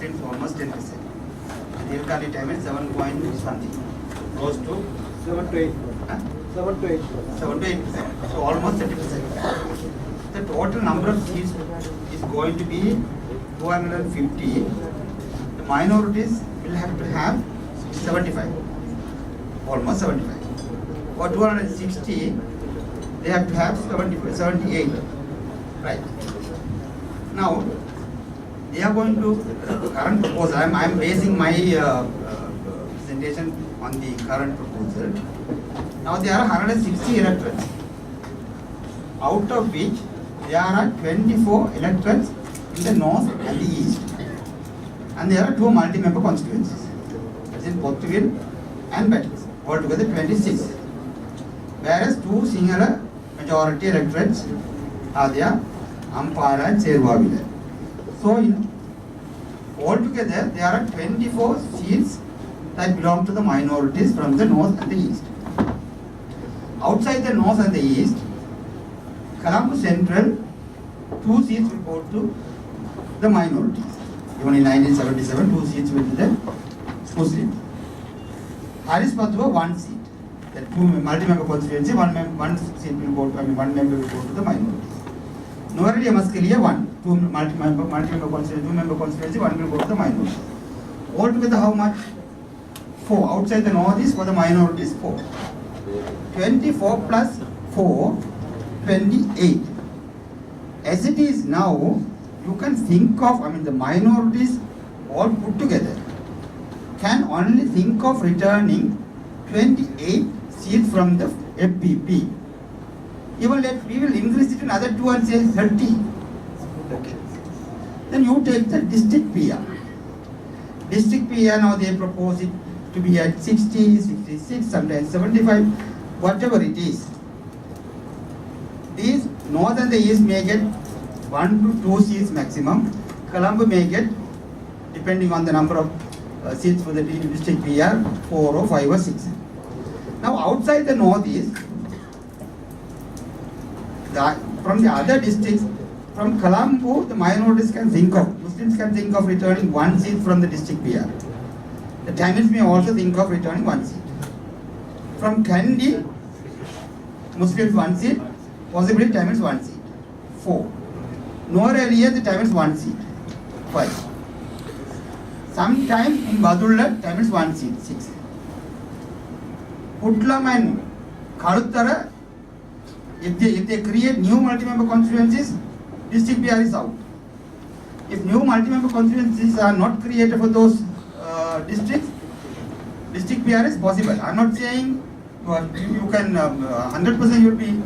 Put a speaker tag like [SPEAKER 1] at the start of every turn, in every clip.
[SPEAKER 1] Muslims almost 10%. Nilkani time is 7 point something, close to
[SPEAKER 2] 7 to 8.
[SPEAKER 1] huh?
[SPEAKER 2] 7 to 8.
[SPEAKER 1] 7 to 8%. So almost 30%. The total number of seats is going to be 250. The minorities will have to have 75, almost 75. For 260, they have to have 78. Right. Now, they are going to current proposal. I am basing my presentation on the current proposal. Now there are 160 electorates, out of which there are 24 electorates in the north and the east, and there are 2 multi-member constituencies, as in Pottuவில் and Battles, altogether 26. Whereas 2 Sinhala majority electorates are there, Ampara and Serwavila. So altogether there are 24 seats that belong to the minorities from the north and the east. Outside the north and the east, Colombo Central, 2 seats will go to the minorities. Even in 1977, 2 seats went to the Muslims. Harris Patwa, 1 seat. That 2 multi-member constituency, 1 seat will go to, 1 member will go to the minorities. Nuwara Muskelia, 1. 2 multi-member constituency, 2 member constituency, 1 will go to the minorities. Altogether how much? 4. Outside the northeast for the minorities, 4. 24 plus 4, 28. As it is now, you can think of, the minorities all put together can only think of returning 28 seats from the FPP. Even we will increase it another 2 and say 30. Okay. Then you take the district PR. District PR now they propose it to be at 60, 66, sometimes 75, whatever it is. These north and the east may get 1 to 2 seats maximum. Colombo may get, depending on the number of seats for the district PR, 4 or 5 or 6. Now outside the northeast, from the other districts, from Colombo, the minorities can think of, Muslims can think of returning 1 seat from the district PR. The Tamils may also think of returning 1 seat. From Kandy, Muslims 1 seat, possibly Tamils 1 seat. 4. Nuwara area, the Tamils 1 seat. 5. Sometime in Badulla, Tamils 1 seat. 6. Putlam and Kaluttara, if they create new multi-member constituencies, district PR is out. If new multi-member constituencies are not created for those districts, district PR is possible. I am not saying you can 100% you will be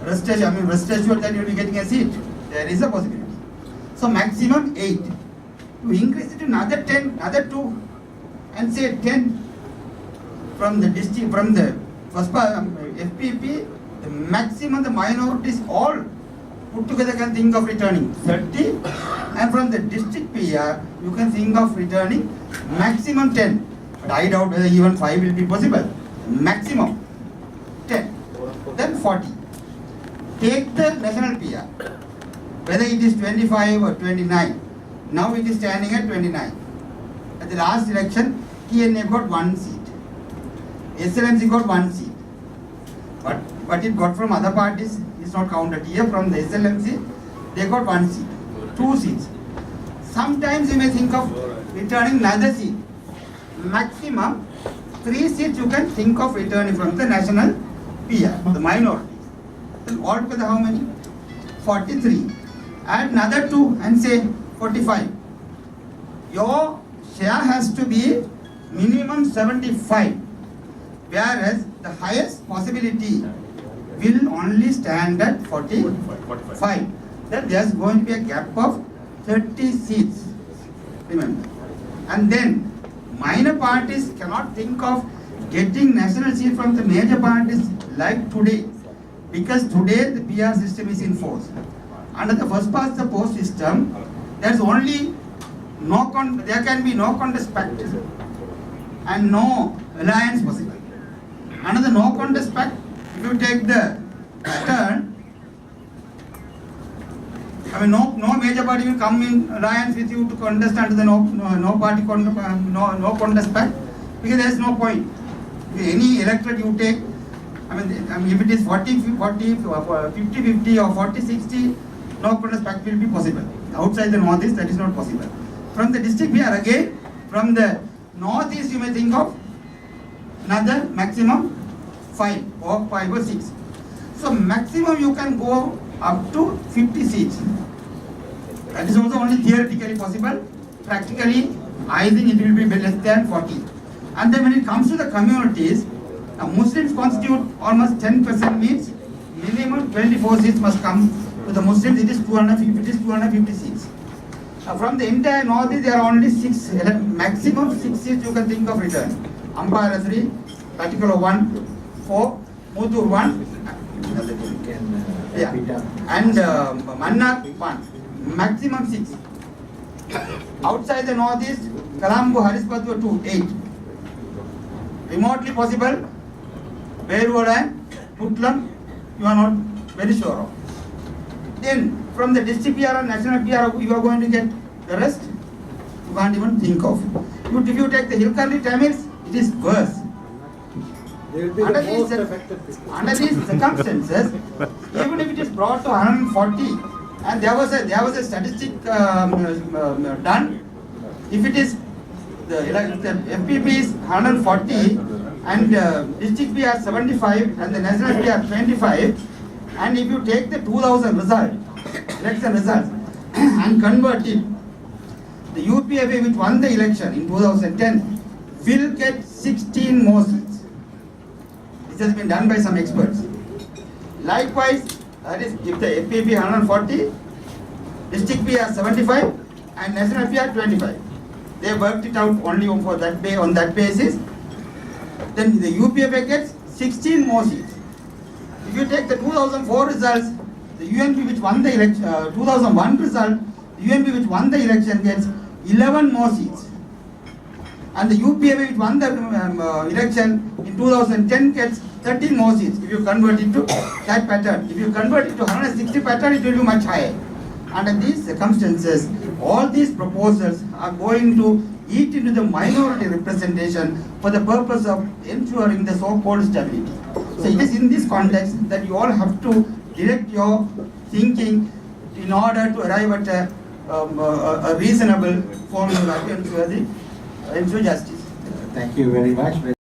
[SPEAKER 1] rest assured that you will be getting a seat. There is a possibility. So maximum 8. To increase it to another 10, another 2, and say 10 from the district, from the first FPP, the maximum the minorities all put together can think of returning 30, and from the district PR you can think of returning maximum 10. But I doubt whether even 5 will be possible. Maximum 10. Then 40. Take the national PR, whether it is 25 or 29. Now it is standing at 29. At the last election, TNA got 1 seat. SLMC got 1 seat. But what it got from other parties is not counted here. From the SLMC, they got 1 seat. 2 seats. Sometimes you may think of returning another seat. Maximum 3 seats you can think of returning from the national PR, the minorities. Then altogether how many? 43. Add another 2 and say 45. Your share has to be minimum 75, whereas the highest possibility will only stand at 45. Then there is going to be a gap of 30 seats. Remember. And then minor parties cannot think of getting national seat from the major parties like today, because today the PR system is in force. Under the first past the post system, there is only there can be no contest pact and no alliance possible. Under the no contest pact, if you take the turn, I mean, no major party will come in alliance with you to contest under the no contest pact, because there is no point. Any electorate you take, I mean if it is 40-50 or 40-60, no contest pact will be possible. Outside the northeast, that is not possible. From the district we are again, from the northeast you may think of another maximum 5 or 6. So maximum you can go up to 50 seats. That is also only theoretically possible. Practically, I think it will be less than 40. And then when it comes to the communities, Muslims constitute almost 10%, means minimum 24 seats must come to the Muslims. It is 250 seats. From the entire northeast, there are only maximum 6 seats you can think of return. Ampara 3, Patikola 1, 4, Muttur 1, and Mannar 1. Maximum 6. Outside the northeast, Colombo, Harispadwa 2, 8. Remotely possible, Beirwood and Putlam, you are not very sure of. Then from the district PR and national PR, you are going to get the rest, you can't even think of. If you take the hill country Tamils, it is worse. Under these circumstances, even if it is brought to 140, and there was a statistic done, if it is the FPP is 140 and district PR 75 and the national PR 25, and if you take the 2000 election results and convert it, the UPFA which won the election in 2010 will get 16 more seats. This has been done by some experts. Likewise, that is if the FPP 140, district PR 75 and national PR 25. They worked it out only on that basis. Then the UPFA gets 16 more seats. If you take the 2004 results, the UNP which won the election, 2001 result, the UNP which won the election gets 11 more seats. And the UPFA which won the election in 2010 gets 13 more seats. If you convert it to that pattern, if you convert it to 160 pattern, it will be much higher. Under these circumstances, all these proposals are going to eat into the minority representation for the purpose of ensuring the so-called stability. So it is in this context that you all have to direct your thinking in order to arrive at a reasonable formula to ensure justice.
[SPEAKER 2] Thank you very much.